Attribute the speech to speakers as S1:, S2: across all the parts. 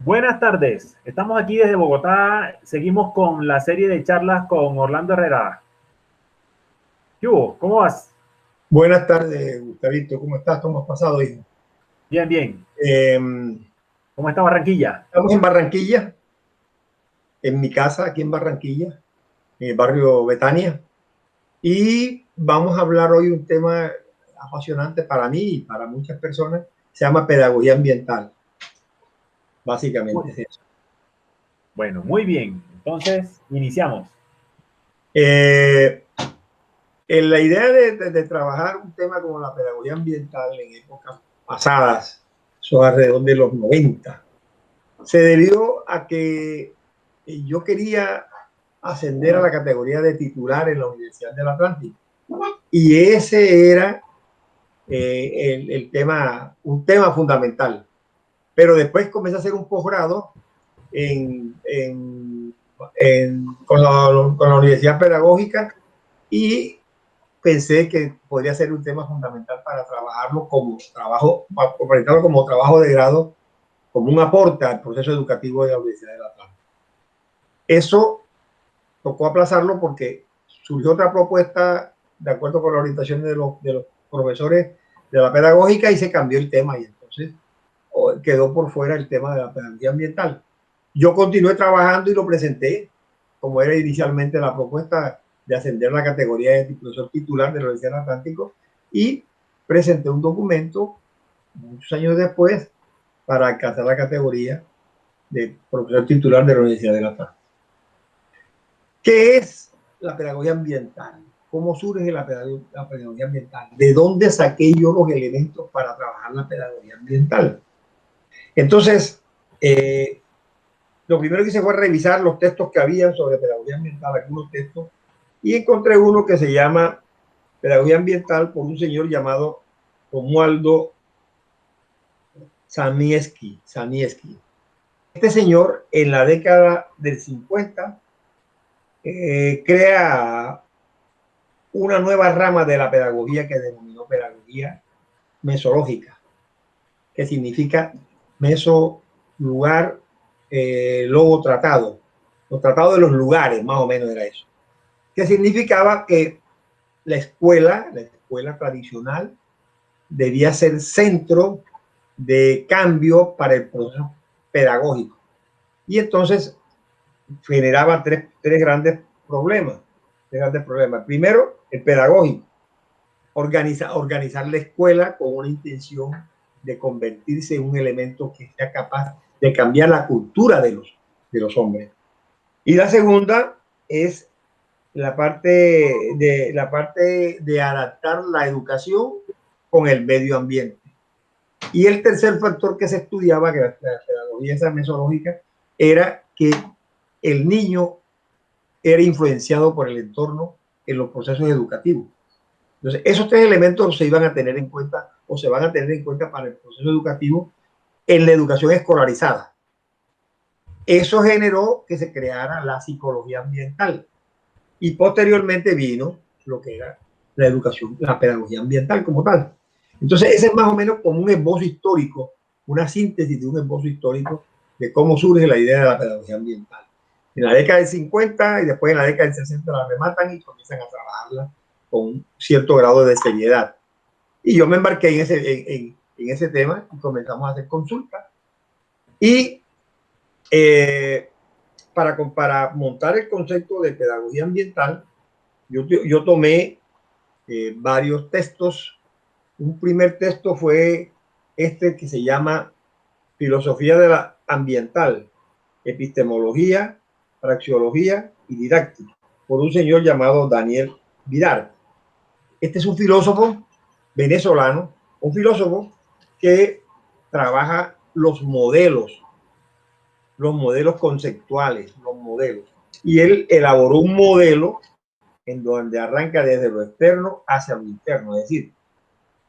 S1: Buenas tardes, estamos aquí desde Bogotá, seguimos con la serie de charlas con Orlando Herrera. ¿Qué hubo? ¿Cómo vas?
S2: Buenas tardes, Gustavito. ¿Cómo estás? ¿Cómo has pasado, hijo?
S1: Bien, bien.
S2: Eh,
S1: ¿Cómo está Barranquilla?
S2: Estamos en Barranquilla, en mi casa, aquí en Barranquilla, en el barrio Betania, y vamos a hablar hoy un tema apasionante para mí y para muchas personas. Se llama pedagogía ambiental. Básicamente
S1: Muy-
S2: es eso.
S1: Bueno, muy bien. Entonces, iniciamos.
S2: Eh, en la idea de trabajar un tema como la pedagogía ambiental en épocas pasadas, son alrededor de los 90, se debió a que yo quería ascender a la categoría de titular en la Universidad del Atlántico. Y ese era el tema, un tema fundamental. Pero después comencé a hacer un posgrado con la Universidad Pedagógica y pensé que podría ser un tema fundamental para trabajarlo como trabajo, para presentarlo como trabajo de grado, como un aporte al proceso educativo de la Universidad del Atlántico. Eso tocó aplazarlo porque surgió otra propuesta de acuerdo con la orientación de los profesores de la pedagógica y se cambió el tema y entonces quedó por fuera el tema de la pedagogía ambiental. Yo continué trabajando y lo presenté como era inicialmente la propuesta de ascender a la categoría de profesor titular de la Universidad del Atlántico y presenté un documento muchos años después para alcanzar la categoría de profesor titular de la Universidad del Atlántico. ¿Qué es la pedagogía ambiental? ¿Cómo surge la pedagogía ambiental? ¿De dónde saqué yo los elementos para trabajar la pedagogía ambiental? Entonces, lo primero que hice fue revisar los textos que había sobre pedagogía ambiental, algunos textos, y encontré uno que se llama Pedagogía Ambiental por un señor llamado Romualdo Saniewski. Este señor, en la década del 50, crea una nueva rama de la pedagogía que denominó pedagogía mesológica, que significa meso, lugar, logo, tratado. Los tratados de los lugares, más o menos era eso. Que significaba que la escuela tradicional, debía ser centro de cambio para el proceso pedagógico. Y entonces generaba tres grandes problemas. Primero, el pedagógico. Organizar la escuela con una intención de convertirse en un elemento que sea capaz de cambiar la cultura de los hombres. Y la segunda es la parte de adaptar la educación con el medio ambiente. Y el tercer factor que se estudiaba, que la pedagogía esa mesológica, era que el niño era influenciado por el entorno en los procesos educativos. Entonces, esos tres elementos se iban a tener en cuenta o se van a tener en cuenta para el proceso educativo en la educación escolarizada. Eso generó que se creara la psicología ambiental y posteriormente vino lo que era la educación, la pedagogía ambiental como tal. Entonces, ese es más o menos como un esbozo histórico, una síntesis de un esbozo histórico de cómo surge la idea de la pedagogía ambiental. En la década del 50 y después en la década del 60 la rematan y comienzan a trabajarla con un cierto grado de seriedad. Y yo me embarqué en ese tema y comenzamos a hacer consultas. Y eh, para montar el concepto de pedagogía ambiental, yo tomé varios textos. Un primer texto fue este que se llama Filosofía de la Ambiental, Epistemología, Praxeología y Didáctica, por un señor llamado Daniel Vidal. Este es un filósofo venezolano, un filósofo que trabaja los modelos conceptuales, los modelos. Y él elaboró un modelo en donde arranca desde lo externo hacia lo interno, es decir,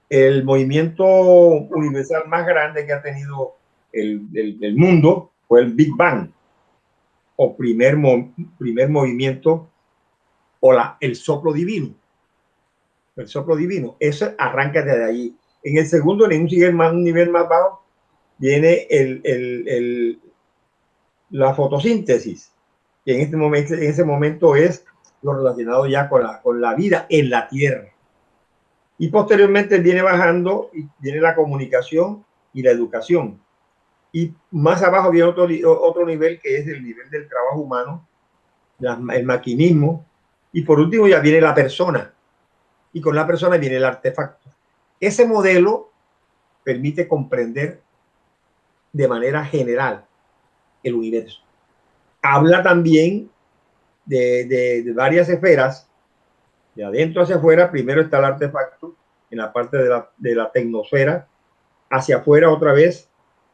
S2: el movimiento universal más grande que ha tenido el mundo fue el Big Bang, o primer movimiento, o el soplo divino. El soplo divino, eso arranca desde allí. En el segundo, en un nivel más bajo, viene la fotosíntesis, que en ese momento es lo relacionado ya con la vida en la Tierra. Y posteriormente viene bajando y viene la comunicación y la educación. Y más abajo viene otro nivel, que es el nivel del trabajo humano, el maquinismo. Y por último ya viene la persona. Y con la persona viene el artefacto. Ese modelo permite comprender de manera general el universo. Habla también de varias esferas, de adentro hacia afuera. Primero está el artefacto, en la parte de la tecnosfera. Hacia afuera otra vez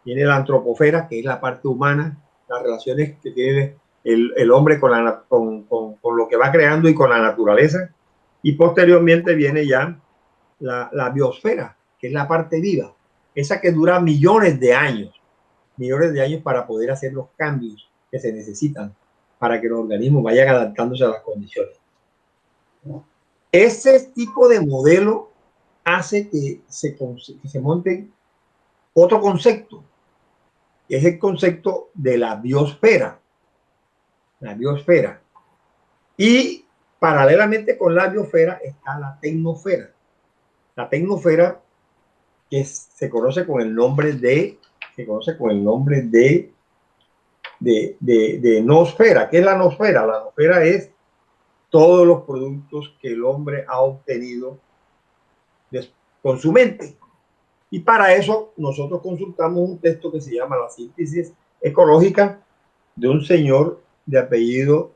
S2: viene la antropofera, que es la parte humana, las relaciones que tiene el hombre con lo que va creando y con la naturaleza. Y posteriormente viene ya la biosfera, que es la parte viva, esa que dura millones de años para poder hacer los cambios que se necesitan para que los organismos vayan adaptándose a las condiciones. Ese tipo de modelo hace que se monte otro concepto, que es el concepto de la biosfera. La biosfera. Y paralelamente con la biosfera está la tecnosfera. La tecnosfera que se conoce con el nombre de noosfera. ¿Qué es la noosfera? La noosfera es todos los productos que el hombre ha obtenido con su mente. Y para eso nosotros consultamos un texto que se llama La síntesis ecológica, de un señor de apellido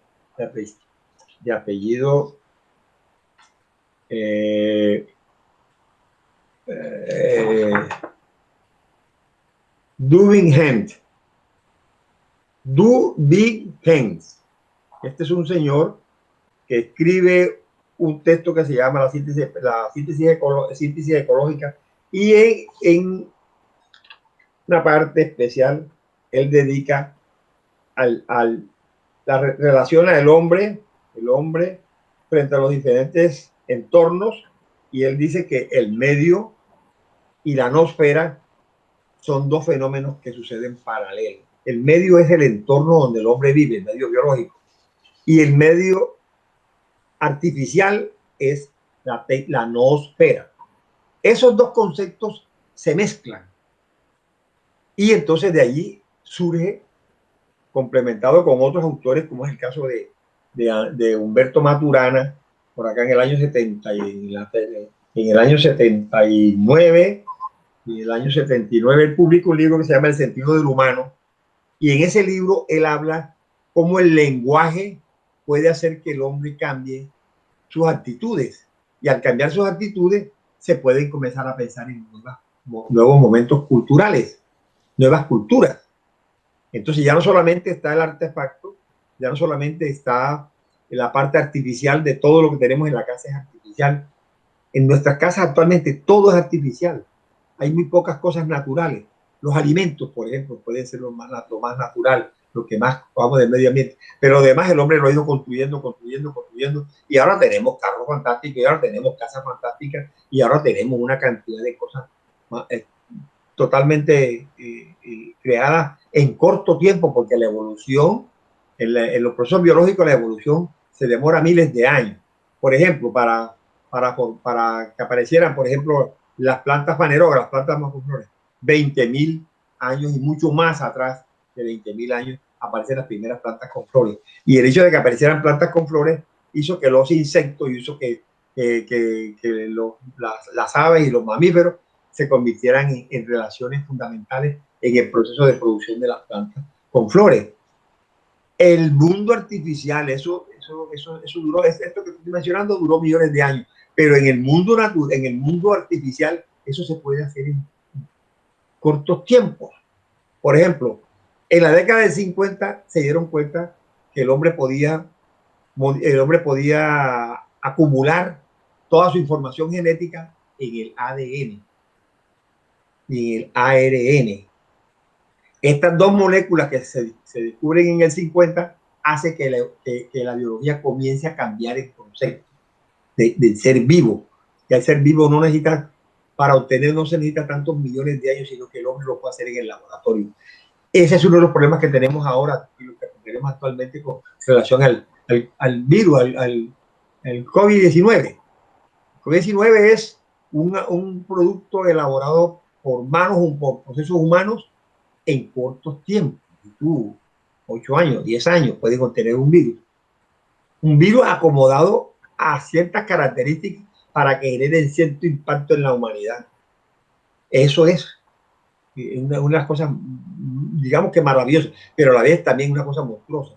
S2: Dubingham. Este es un señor que escribe un texto que se llama La síntesis ecológica, y en una parte especial él dedica la relación del hombre frente a los diferentes entornos, y él dice que el medio y la noosfera son dos fenómenos que suceden paralelos. El medio es el entorno donde el hombre vive, el medio biológico, y el medio artificial es la noosfera. Esos dos conceptos se mezclan, y entonces de allí surge, complementado con otros autores, como es el caso de Humberto Maturana, por acá en el año 70, en el año 79 y en el año 79 él publica un libro que se llama El sentido del humano, y en ese libro él habla cómo el lenguaje puede hacer que el hombre cambie sus actitudes, y al cambiar sus actitudes se pueden comenzar a pensar en nuevos momentos culturales, nuevas culturas. Entonces ya no solamente está el artefacto, ya no solamente está la parte artificial de todo lo que tenemos en la casa es artificial. En nuestras casas actualmente todo es artificial. Hay muy pocas cosas naturales. Los alimentos, por ejemplo, pueden ser lo más natural, lo que más vamos del medio ambiente. Pero además el hombre lo ha ido construyendo. Y ahora tenemos carros fantásticos, y ahora tenemos casas fantásticas, y ahora tenemos una cantidad de cosas totalmente creadas en corto tiempo, porque la evolución, en los procesos biológicos, la evolución se demora miles de años. Por ejemplo, para que aparecieran, por ejemplo, las plantas fanerógamas, las plantas macroflores, 20.000 años y mucho más atrás de 20.000 años aparecen las primeras plantas con flores. Y el hecho de que aparecieran plantas con flores hizo que los insectos, hizo que las aves y los mamíferos se convirtieran en relaciones fundamentales en el proceso de producción de las plantas con flores. El mundo artificial, eso duró, esto que estoy mencionando duró millones de años, pero en el mundo natural, en el mundo artificial, eso se puede hacer en cortos tiempos. Por ejemplo, en la década del 50 se dieron cuenta que el hombre podía acumular toda su información genética en el ADN y en el ARN. Estas dos moléculas que se descubren en el 50 hace que la biología comience a cambiar el concepto del ser vivo. Que el ser vivo no necesita, para obtener, no se necesita tantos millones de años, sino que el hombre lo puede hacer en el laboratorio. Ese es uno de los problemas que tenemos ahora y lo que tenemos actualmente con relación al virus, al COVID-19. El COVID-19 es un producto elaborado por manos, por procesos humanos en cortos tiempos. Tú, 8 años, 10 años, puedes contener un virus. Un virus acomodado a ciertas características para que generen cierto impacto en la humanidad. Eso es una de las cosas, digamos que maravillosas, pero a la vez también una cosa monstruosa.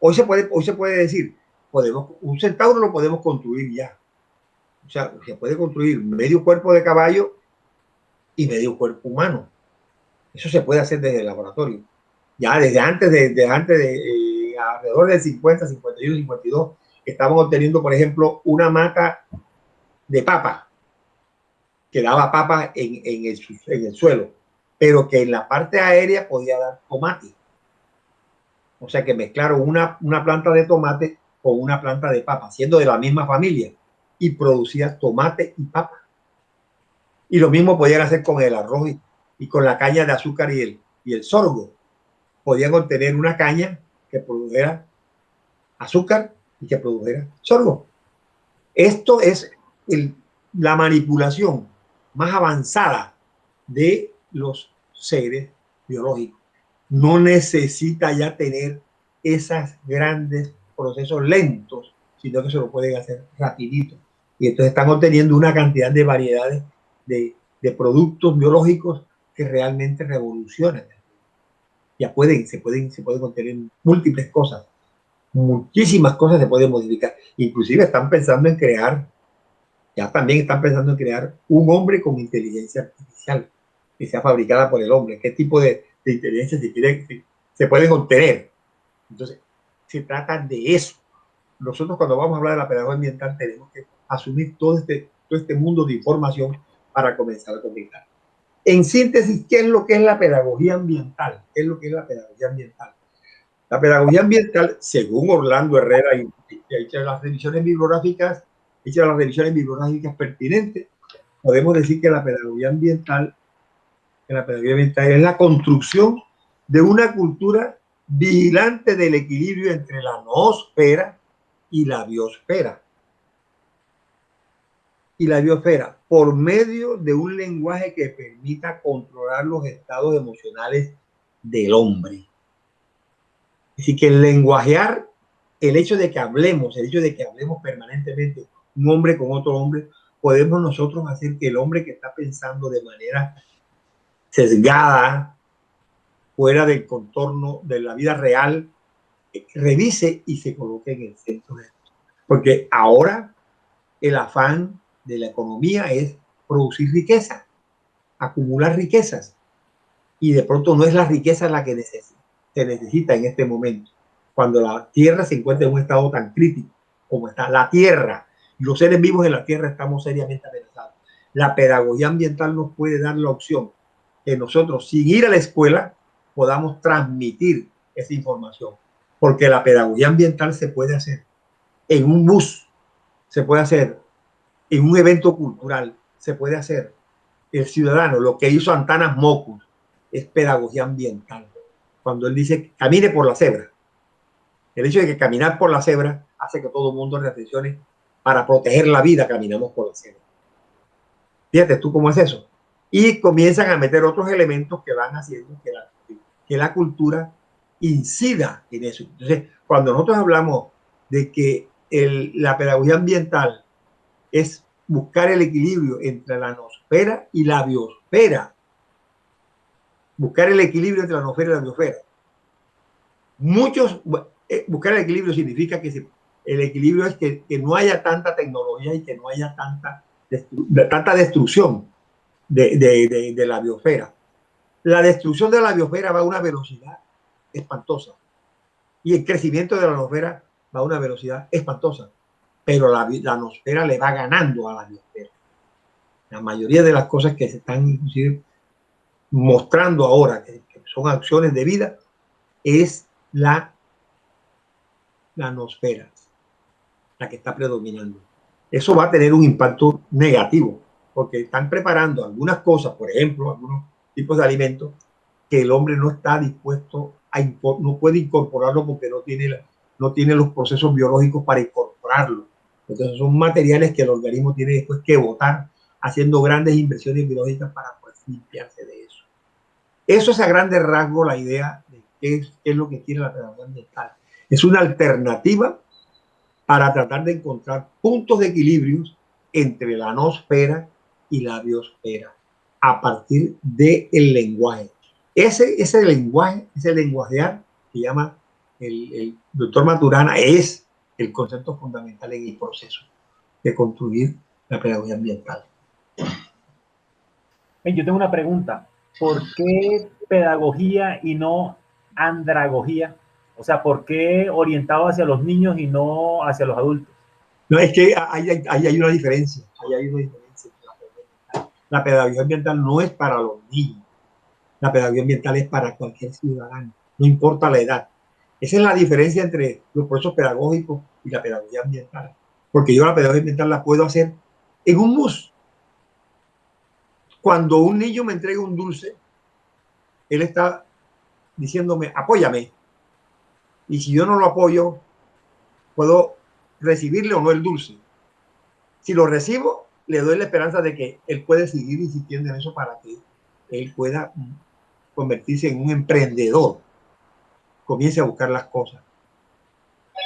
S2: Hoy se puede decir, un centauro lo podemos construir ya. O sea, se puede construir medio cuerpo de caballo y medio cuerpo humano. Eso se puede hacer desde el laboratorio. Ya desde antes alrededor del 50, 51, 52, estaban obteniendo, por ejemplo, una mata de papa que daba papa en el suelo, pero que en la parte aérea podía dar tomate. O sea que mezclaron una planta de tomate con una planta de papa, siendo de la misma familia, y producía tomate y papa. Y lo mismo podían hacer con el arroz y con la caña de azúcar y el sorgo. Podían obtener una caña que produjera azúcar y que produjera sorgo. Esto es la manipulación más avanzada de los seres biológicos. No necesita ya tener esos grandes procesos lentos, sino que se lo pueden hacer rapidito. Y entonces están obteniendo una cantidad de variedades de productos biológicos que realmente revolucionan. Ya se pueden obtener múltiples cosas. Muchísimas cosas se pueden modificar. Inclusive también están pensando en crear un hombre con inteligencia artificial que sea fabricada por el hombre. ¿Qué tipo de inteligencia se pueden obtener? Entonces, se trata de eso. Nosotros cuando vamos a hablar de la pedagogía ambiental tenemos que asumir todo este mundo de información para comenzar a comunicar. En síntesis, ¿qué es lo que es la pedagogía ambiental? ¿Qué es lo que es la pedagogía ambiental? La pedagogía ambiental, según Orlando Herrera, y hecho las revisiones bibliográficas pertinentes, podemos decir que la pedagogía ambiental es la construcción de una cultura vigilante del equilibrio entre la noosfera y la biosfera. Por medio de un lenguaje que permita controlar los estados emocionales del hombre. Es decir, que el lenguajear, el hecho de que hablemos permanentemente un hombre con otro hombre, podemos nosotros hacer que el hombre que está pensando de manera sesgada, fuera del contorno de la vida real, revise y se coloque en el centro de esto. Porque ahora el afán de la economía es producir riqueza, acumular riquezas, y de pronto no es la riqueza la que se necesita en este momento, cuando la Tierra se encuentra en un estado tan crítico como está la Tierra, y los seres vivos en la Tierra estamos seriamente amenazados. La pedagogía ambiental nos puede dar la opción que nosotros, sin ir a la escuela, podamos transmitir esa información, porque la pedagogía ambiental se puede hacer en un bus, se puede hacer en un evento cultural, se puede hacer. El ciudadano, lo que hizo Antanas Mockus, es pedagogía ambiental. Cuando él dice camine por la cebra, el hecho de que caminar por la cebra hace que todo el mundo reflexione: para proteger la vida caminamos por la cebra. Fíjate tú cómo es eso. Y comienzan a meter otros elementos que van haciendo que la cultura incida en eso. Entonces, cuando nosotros hablamos de que la pedagogía ambiental es buscar el equilibrio entre la noosfera y la biosfera, buscar el equilibrio entre la noosfera y la biosfera. Buscar el equilibrio significa que el equilibrio es que no haya tanta tecnología y que no haya tanta destrucción de la biosfera. La destrucción de la biosfera va a una velocidad espantosa y el crecimiento de la noosfera va a una velocidad espantosa, pero la noosfera le va ganando a la biosfera. La mayoría de las cosas que se están inclusive mostrando ahora que son acciones de vida es la noosfera la que está predominando. Eso va a tener un impacto negativo porque están preparando algunas cosas, por ejemplo, algunos tipos de alimentos que el hombre no está dispuesto no puede incorporarlo porque no tiene los procesos biológicos para incorporarlo. Entonces son materiales que el organismo tiene después que botar, haciendo grandes inversiones biológicas para poder limpiarse de eso. Eso es a grandes rasgos la idea de qué es lo que quiere la pedagogía ambiental. Es una alternativa para tratar de encontrar puntos de equilibrio entre la noosfera y la biosfera a partir del lenguaje. Ese lenguaje, ese lenguajear que llama el doctor Maturana, es el concepto fundamental en el proceso de construir la pedagogía ambiental.
S1: Yo tengo una pregunta. ¿Por qué pedagogía y no andragogía? O sea, ¿por qué orientado hacia los niños y no hacia los adultos?
S2: No, es que hay una diferencia. Hay una diferencia. La pedagogía ambiental no es para los niños. La pedagogía ambiental es para cualquier ciudadano, no importa la edad. Esa es la diferencia entre los procesos pedagógicos y la pedagogía ambiental. Porque yo la pedagogía ambiental la puedo hacer en un bus. Cuando un niño me entrega un dulce, él está diciéndome, apóyame. Y si yo no lo apoyo, puedo recibirle o no el dulce. Si lo recibo, le doy la esperanza de que él puede seguir insistiendo en eso para que él pueda convertirse en un emprendedor, comience a buscar las cosas.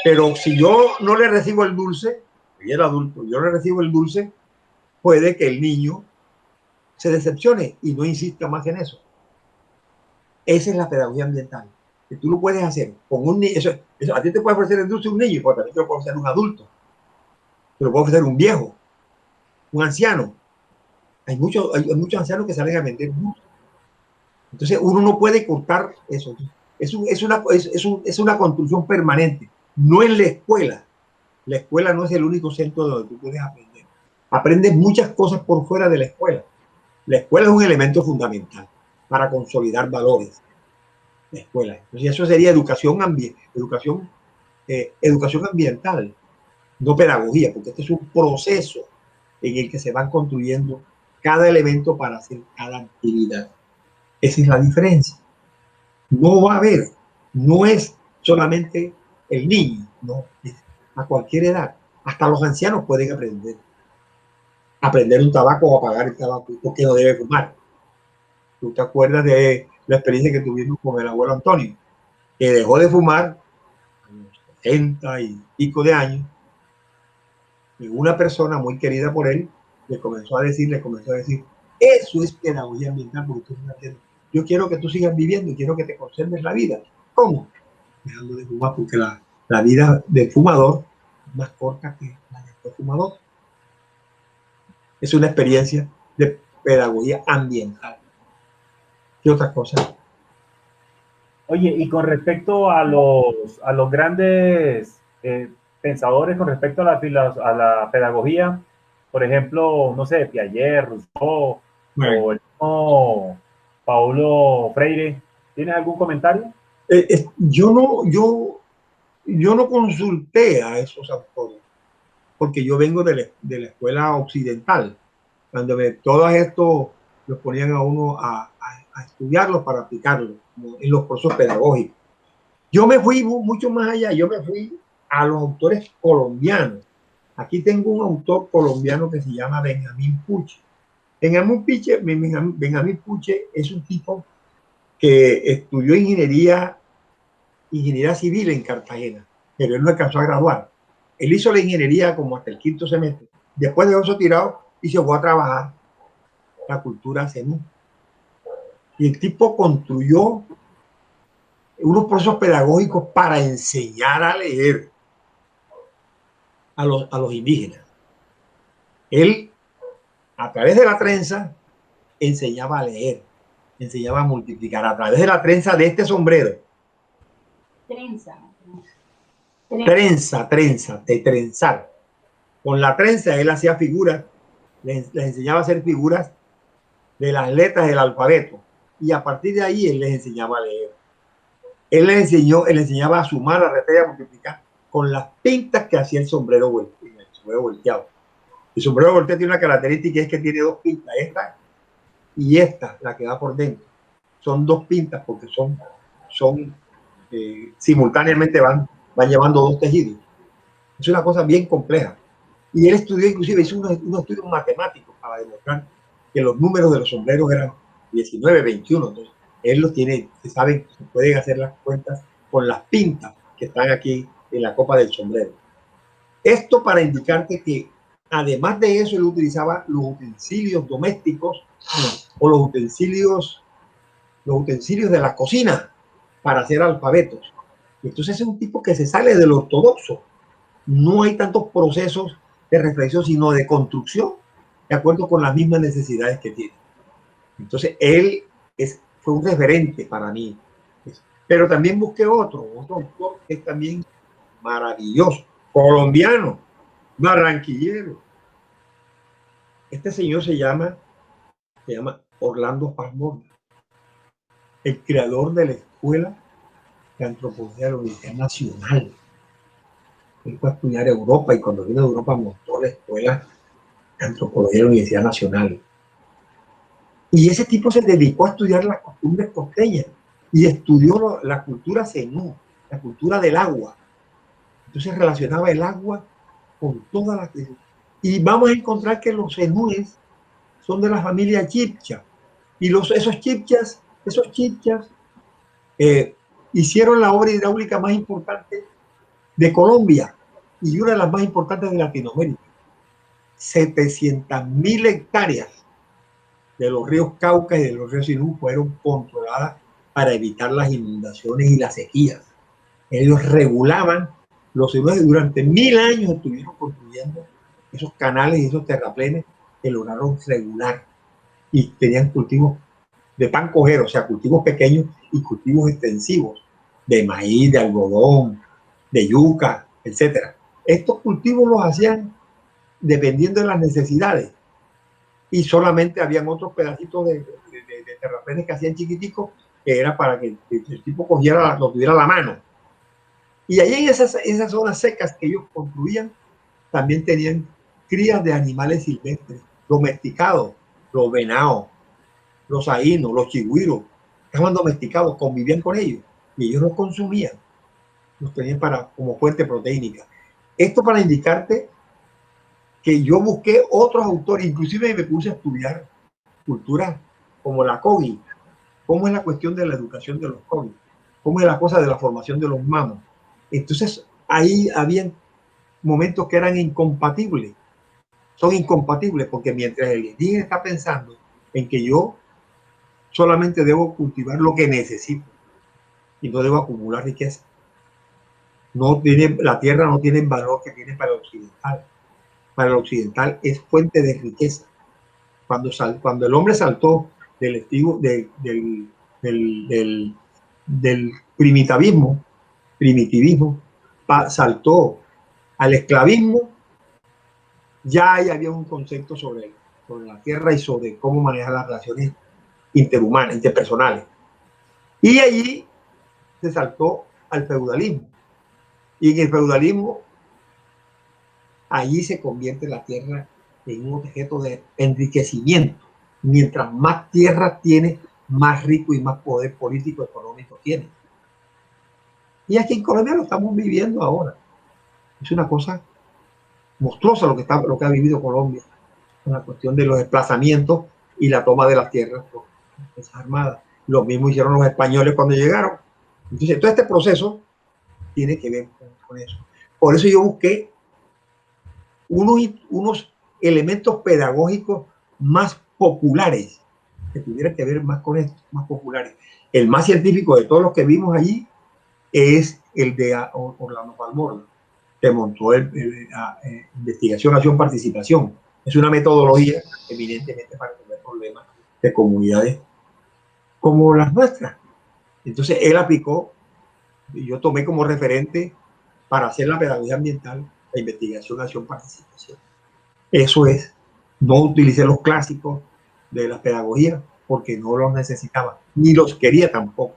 S2: Pero si yo no le recibo el dulce, y el adulto, yo le recibo el dulce, puede que el niño se decepcione y no insista más en eso. Esa es la pedagogía ambiental, que tú lo puedes hacer con un niño. Eso, a ti te puede ofrecer el dulce un niño, pero también te lo puede ofrecer un adulto, te lo puede ofrecer un viejo, un anciano. Hay muchos ancianos que salen a vender dulce. Entonces uno no puede cortar eso. Es una construcción permanente. No en la escuela. La escuela no es el único centro donde tú puedes aprender. Aprendes muchas cosas por fuera de la escuela. La escuela es un elemento fundamental para consolidar valores. La escuela. Entonces eso sería educación ambiental, no pedagogía, porque este es un proceso en el que se van construyendo cada elemento para hacer cada actividad. Esa es la diferencia. No va a haber, no es solamente el niño, no, es a cualquier edad. Hasta los ancianos pueden aprender un tabaco o apagar el tabaco, porque no debe fumar. ¿Tú te acuerdas de la experiencia que tuvimos con el abuelo Antonio, que dejó de fumar a los 70 y pico de años, y una persona muy querida por él le comenzó a decir, eso es pedagogía ambiental, porque tú estás haciendo. Yo quiero que tú sigas viviendo y quiero que te conserves la vida. ¿Cómo? Dejando de fumar, porque la vida del fumador es más corta que la del fumador. Es una experiencia de pedagogía ambiental. ¿Qué otras cosas?
S1: Oye, y con respecto a los grandes pensadores con respecto a la pedagogía, por ejemplo, no sé, Piaget, Rousseau
S2: Bueno,
S1: o el mismo Paulo Freire, ¿tienes algún comentario?
S2: yo no consulté a esos autores, porque yo vengo de la escuela occidental, cuando todos estos los ponían a uno a estudiarlos para aplicarlos en los procesos pedagógicos. Yo me fui mucho más allá, yo me fui a los autores colombianos. Aquí tengo un autor colombiano que se llama Benjamín Puche. Benjamín Puche es un tipo que estudió ingeniería civil en Cartagena, pero él no alcanzó a graduar. Él hizo la ingeniería como hasta el quinto semestre. Después de eso tirado y se fue a trabajar la cultura zenú. Y el tipo construyó unos procesos pedagógicos para enseñar a leer a los indígenas. Él, a través de la trenza, enseñaba a leer, enseñaba a multiplicar, a través de la trenza de este sombrero. Trenza, de trenzar. Con la trenza él hacía figuras, les enseñaba a hacer figuras de las letras del alfabeto. Y a partir de ahí él les enseñaba a leer. Él enseñaba a sumar, a restar y a multiplicar con las pintas que hacía el sombrero volteado. El sombrero volteado tiene una característica, es que tiene dos pintas, esta y esta, la que va por dentro. son dos pintas porque son simultáneamente van llevando dos tejidos. Es una cosa bien compleja. Y él estudió, inclusive hizo unos estudios matemáticos para demostrar que los números de los sombreros eran 19, 21. Entonces, él los tiene, se saben, se pueden hacer las cuentas con las pintas que están aquí en la copa del sombrero. Esto para indicarte que, además de eso, él utilizaba los utensilios domésticos o los utensilios de la cocina para hacer alfabetos. Entonces es un tipo que se sale del ortodoxo. No hay tantos procesos de reflexión, sino de construcción, de acuerdo con las mismas necesidades que tiene. Entonces él fue un referente para mí. Pero también busqué otro autor que es también maravilloso, colombiano, barranquillero. Este señor se llama Orlando Paz Mora, el creador de la Escuela de Antropología de la Universidad Nacional. Él fue a estudiar Europa y cuando vino a Europa montó la Escuela de Antropología de la Universidad Nacional. Y ese tipo se dedicó a estudiar las costumbres costeñas y estudió la cultura zenú, la cultura del agua. Entonces relacionaba el agua con todas las... Y vamos a encontrar que los zenúes son de la familia chibcha. Y esos chibchas hicieron la obra hidráulica más importante de Colombia y una de las más importantes de Latinoamérica. 700.000 hectáreas de los ríos Cauca y de los ríos Sinú fueron controladas para evitar las inundaciones y las sequías. Ellos regulaban los ríos durante 1000 años, estuvieron construyendo esos canales y esos terraplenes que lograron regular y tenían cultivos de pan cojero, o sea, cultivos pequeños y cultivos extensivos de maíz, de algodón, de yuca, etcétera. Estos cultivos los hacían dependiendo de las necesidades y solamente habían otros pedacitos de terraplenes que hacían chiquiticos que era para que el tipo cogiera, lo tuviera a la mano. Y ahí en esas zonas secas que ellos construían también tenían crías de animales silvestres, domesticados, los venados, los ainos, los chigüiros, estaban domesticados, convivían con ellos y ellos los consumían, los tenían como fuente proteínica. Esto para indicarte que yo busqué otros autores, inclusive me puse a estudiar culturas como la Kogi, cómo es la cuestión de la educación de los Kogi, cómo es la cosa de la formación de los mamos. Entonces ahí habían momentos que eran incompatibles, son incompatibles porque mientras el indígena está pensando en que yo solamente debo cultivar lo que necesito y no debo acumular riqueza. La tierra no tiene el valor que tiene para el occidental. Para el occidental es fuente de riqueza. Cuando el hombre saltó del primitivismo, saltó al esclavismo, ya ahí había un concepto sobre la tierra y sobre cómo manejar las relaciones interhumanas, interpersonales. Y allí se saltó al feudalismo. Y en el feudalismo, allí se convierte la tierra en un objeto de enriquecimiento. Mientras más tierra tiene, más rico y más poder político económico tiene. Y aquí en Colombia lo estamos viviendo ahora. Es una cosa monstruosa lo que ha vivido Colombia, con la cuestión de los desplazamientos y la toma de las tierras por las armadas. Lo mismo hicieron los españoles cuando llegaron. Entonces, todo este proceso tiene que ver con eso. Por eso yo busqué unos elementos pedagógicos más populares, que tuvieran que ver más con esto, más populares. El más científico de todos los que vimos allí es el de Orlando Paz Mora, que montó investigación, acción, participación. Es una metodología evidentemente para resolver problemas de comunidades como las nuestras. Entonces él aplicó, y yo tomé como referente para hacer la pedagogía ambiental, la investigación, acción, participación. Eso es, no utilicé los clásicos de la pedagogía porque no los necesitaba, ni los quería tampoco.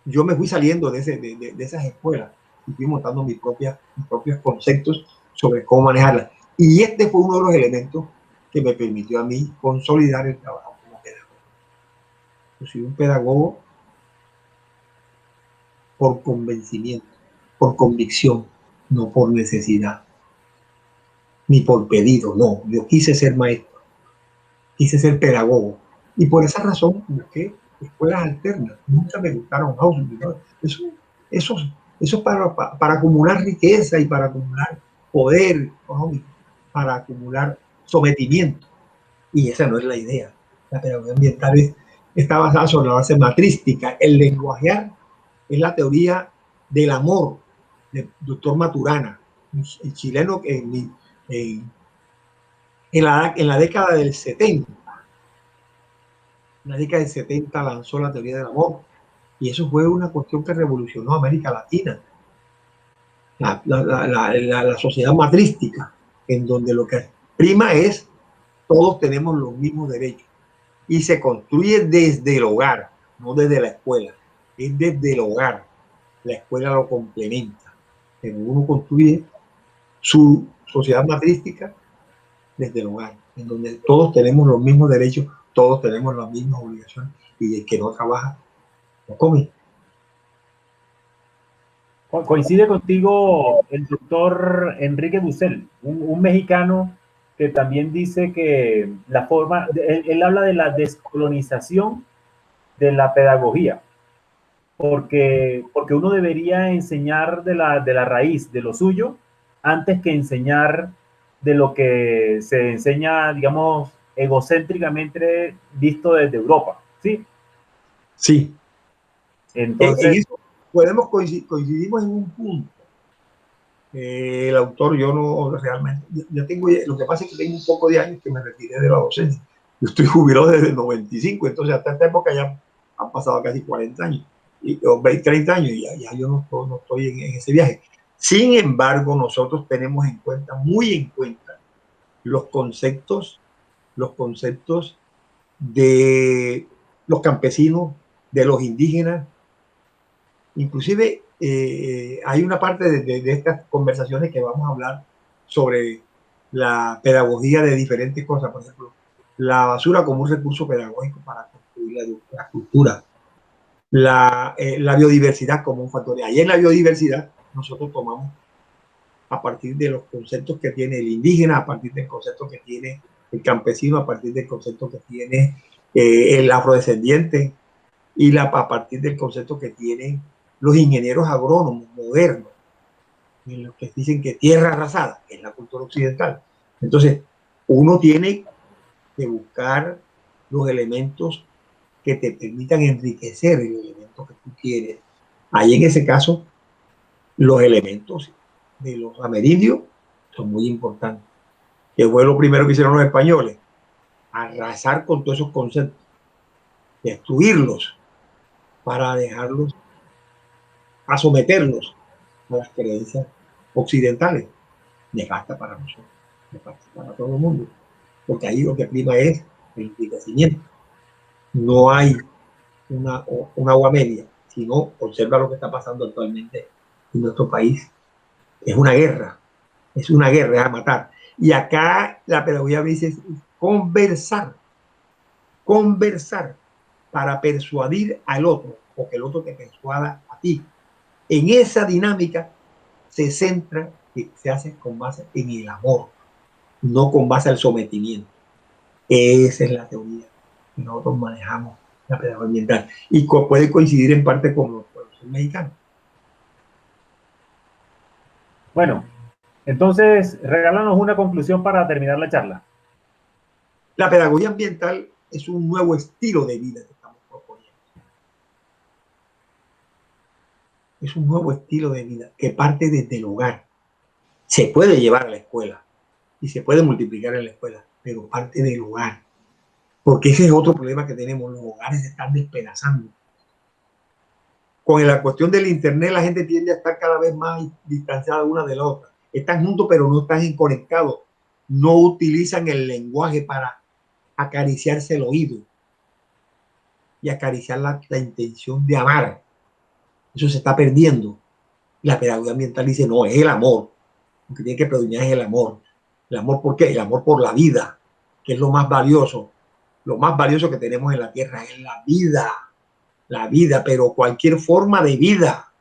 S2: Yo me fui saliendo de esas escuelas y fui montando mis propios conceptos sobre cómo manejarlas. Y este fue uno de los elementos que me permitió a mí consolidar el trabajo como pedagogo. Yo soy un pedagogo por convencimiento, por convicción, no por necesidad, ni por pedido, no. Yo quise ser maestro, quise ser pedagogo. Y por esa razón busqué escuelas alternas. Nunca me gustaron Auschwitz, ¿no? Eso, eso para acumular riqueza y para acumular poder económico, para acumular sometimiento. Y esa no es la idea. La pedagogía ambiental está basada sobre la base matrística. El lenguajear es la teoría del amor del doctor Maturana, el chileno en la década del 70. En la década del 70 lanzó la teoría del amor y eso fue una cuestión que revolucionó América Latina. La sociedad matrística, en donde lo que prima es todos tenemos los mismos derechos y se construye desde el hogar, no desde la escuela, es desde el hogar. La escuela lo complementa, pero uno construye su sociedad matrística desde el hogar, en donde todos tenemos los mismos derechos, todos tenemos las mismas obligaciones y el que no trabaja no come.
S1: Coincide contigo el doctor Enrique Dussel, un mexicano que también dice que la forma, él habla de la descolonización de la pedagogía, porque uno debería enseñar de la raíz, de lo suyo, antes que enseñar de lo que se enseña, digamos, egocéntricamente visto desde Europa, ¿sí?
S2: Sí. En
S1: Entonces,
S2: eso podemos coincidimos en un punto. El autor, yo no realmente, yo tengo, lo que pasa es que tengo un poco de años que me retiré de la docencia. Yo estoy jubilado desde el 95, entonces hasta esta época ya han pasado casi 40 años, o 20, 30 años, y ya yo no estoy en ese viaje. Sin embargo, nosotros tenemos en cuenta, muy en cuenta, los conceptos de los campesinos, de los indígenas. Inclusive hay una parte de estas conversaciones que vamos a hablar sobre la pedagogía de diferentes cosas. Por ejemplo, la basura como un recurso pedagógico para construir la cultura, la biodiversidad como un factor. Ahí en la biodiversidad nosotros tomamos a partir de los conceptos que tiene el indígena, a partir del concepto que tiene el campesino, a partir del concepto que tiene el afrodescendiente y a partir del concepto que tienen los ingenieros agrónomos modernos, en los que dicen que tierra arrasada es la cultura occidental. Entonces, uno tiene que buscar los elementos que te permitan enriquecer el elemento que tú quieres. Ahí en ese caso, los elementos de los amerindios son muy importantes. Que fue lo primero que hicieron los españoles, arrasar con todos esos conceptos, destruirlos para dejarlos, a someterlos a las creencias occidentales. Nefasta para nosotros, nefasta para todo el mundo, porque ahí lo que prima es el enriquecimiento. No hay un agua media, sino observa lo que está pasando actualmente en nuestro país. Es una guerra, es a matar. Y acá la pedagogía dice conversar, conversar para persuadir al otro o que el otro te persuada a ti. En esa dinámica se centra y se hace con base en el amor, no con base al sometimiento. Esa es la teoría que nosotros manejamos la pedagogía ambiental y puede coincidir en parte con los pueblos mexicanos.
S1: bueno, entonces regálanos una conclusión para terminar la charla.
S2: La pedagogía ambiental es un nuevo estilo de vida que estamos proponiendo. Es un nuevo estilo de vida que parte desde el hogar. Se puede llevar a la escuela y se puede multiplicar en la escuela, pero parte del hogar. Porque ese es otro problema que tenemos, los hogares se están despedazando. Con la cuestión del internet la gente tiende a estar cada vez más distanciada una de la otra. Están juntos pero no están conectados. No utilizan el lenguaje para acariciarse el oído y acariciar la intención de amar. Eso se está perdiendo. La pedagogía ambiental dice, no, es el amor. Lo que tiene que predominar es el amor. ¿El amor por qué? El amor por la vida, que es lo más valioso. lo más valioso que tenemos en la tierra es la vida, pero cualquier forma de vida.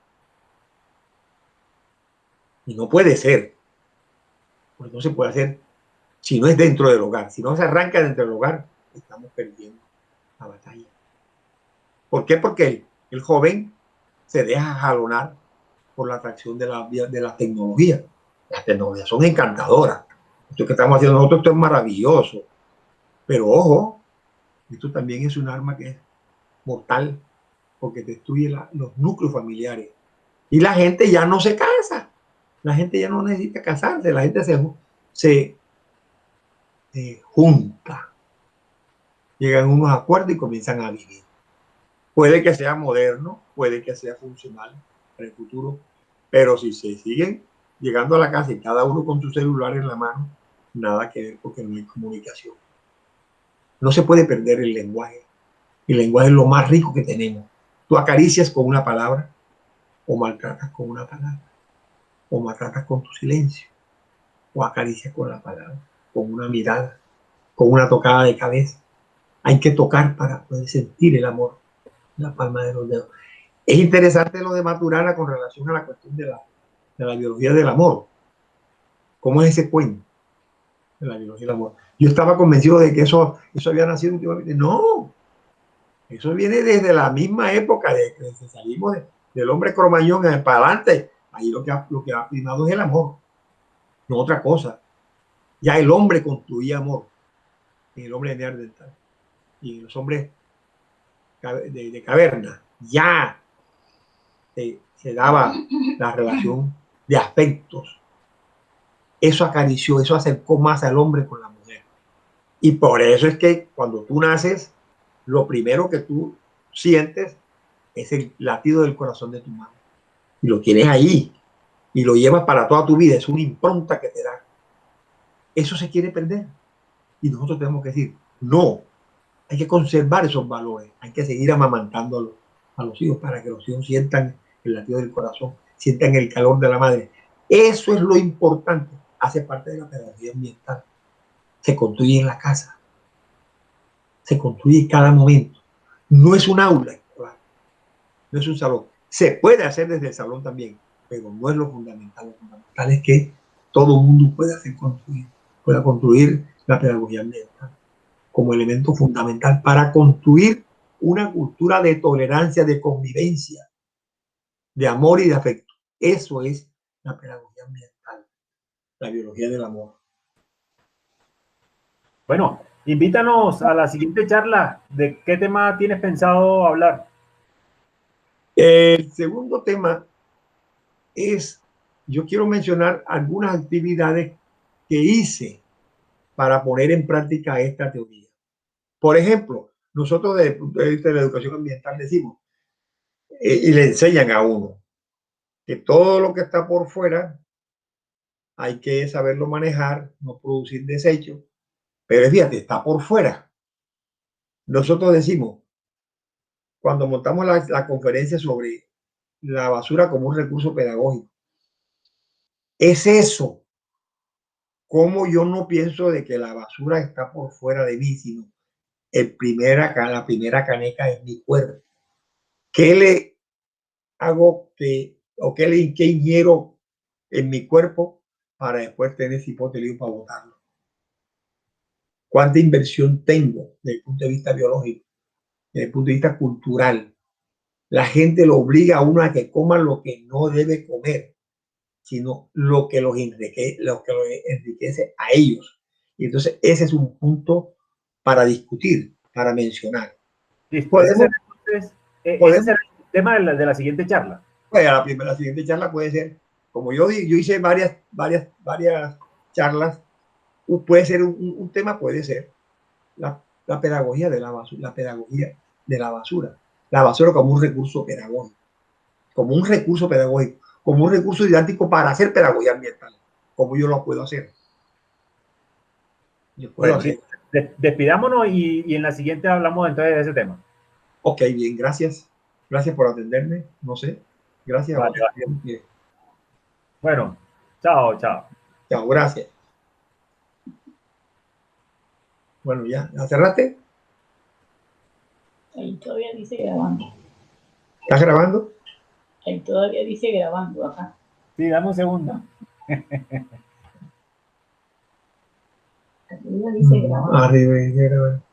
S2: Y no puede ser, pues no se puede hacer si no es dentro del hogar. Si no se arranca dentro del hogar, estamos perdiendo la batalla. ¿Por qué? Porque el joven se deja jalonar por la atracción de la tecnología. Las tecnologías son encantadoras. Esto que estamos haciendo nosotros, esto es maravilloso. Pero ojo, esto también es un arma que es mortal porque destruye los núcleos familiares. Y la gente ya no se casa. La gente ya no necesita casarse. La gente se junta. Llegan a unos acuerdos y comienzan a vivir. Puede que sea moderno, puede que sea funcional para el futuro, pero si se siguen llegando a la casa y cada uno con su celular en la mano, nada que ver porque no hay comunicación. No se puede perder el lenguaje. El lenguaje es lo más rico que tenemos. Tú acaricias con una palabra o maltratas con una palabra o maltratas con tu silencio o acaricias con la palabra, con una mirada, con una tocada de cabeza. Hay que tocar para poder sentir el amor en la palma de los dedos. Es interesante lo de Maturana con relación a la cuestión de la biología del amor. ¿Cómo es ese cuento de la biología del amor? Yo estaba convencido de que eso había nacido últimamente. No, eso viene desde la misma época de que salimos del hombre cromañón para adelante. Ahí lo que ha primado es el amor, no otra cosa. Ya el hombre construía amor, el hombre neandertal y los hombres de caverna. Ya se daba la relación de afectos. Eso acarició, eso acercó más al hombre con la mujer. Y por eso es que cuando tú naces, lo primero que tú sientes es el latido del corazón de tu madre. Y lo tienes ahí. Y lo llevas para toda tu vida. Es una impronta que te da. Eso se quiere perder. Y nosotros tenemos que decir, no, hay que conservar esos valores. Hay que seguir amamantando a los hijos para que los hijos sientan el latido del corazón, sientan el calor de la madre. Eso es lo importante. Hace parte de la pedagogía ambiental. Se construye en la casa. Se construye en cada momento. No es un aula escolar, no es un salón. Se puede hacer desde el salón también, pero no es lo fundamental. Lo fundamental es que todo el mundo pueda construir la pedagogía ambiental como elemento fundamental para construir una cultura de tolerancia, de convivencia, de amor y de afecto. Eso es la pedagogía ambiental, la biología del amor.
S1: Bueno, invítanos a la siguiente charla. ¿De qué tema tienes pensado hablar?
S2: El segundo tema es, yo quiero mencionar algunas actividades que hice para poner en práctica esta teoría. Por ejemplo, nosotros desde el punto de vista de la educación ambiental decimos, y le enseñan a uno, que todo lo que está por fuera hay que saberlo manejar, no producir desechos, pero fíjate, está por fuera. Nosotros decimos, cuando montamos la conferencia sobre la basura como un recurso pedagógico, es eso. Cómo yo no pienso de que la basura está por fuera de mí, sino la primera caneca es mi cuerpo. ¿Qué le hago o qué ingiero en mi cuerpo para después tener ese hipótesis para botarlo? ¿Cuánta inversión tengo desde el punto de vista biológico, desde el punto de vista cultural? La gente lo obliga a uno a que coma lo que no debe comer, sino lo que los enriquece a ellos. Y entonces ese es un punto para discutir, para mencionar.
S1: Listo.
S2: Podemos,
S1: Ese
S2: podemos
S1: será el tema de la siguiente charla.
S2: pues, la siguiente charla puede ser, como yo hice varias charlas, puede ser un tema, puede ser la pedagogía de la basura, la basura como un recurso pedagógico, como un recurso didáctico para hacer pedagogía ambiental, como yo lo puedo hacer. Yo puedo
S1: Bueno,
S2: hacer.
S1: despidámonos y en la siguiente hablamos entonces de ese tema.
S2: Ok, bien, gracias. Gracias por atenderme. No sé. Gracias
S1: Vale,
S2: a
S1: vale.
S2: ustedes.
S1: Bueno, chao, chao.
S2: Chao, gracias. Bueno, ya, ¿la cerraste?
S3: Ahí todavía dice grabando.
S2: ¿Estás grabando?
S3: Ahí todavía dice grabando acá.
S1: Sí, dame un segundo.
S3: Arriba dice grabando.
S2: Arriba dice grabando.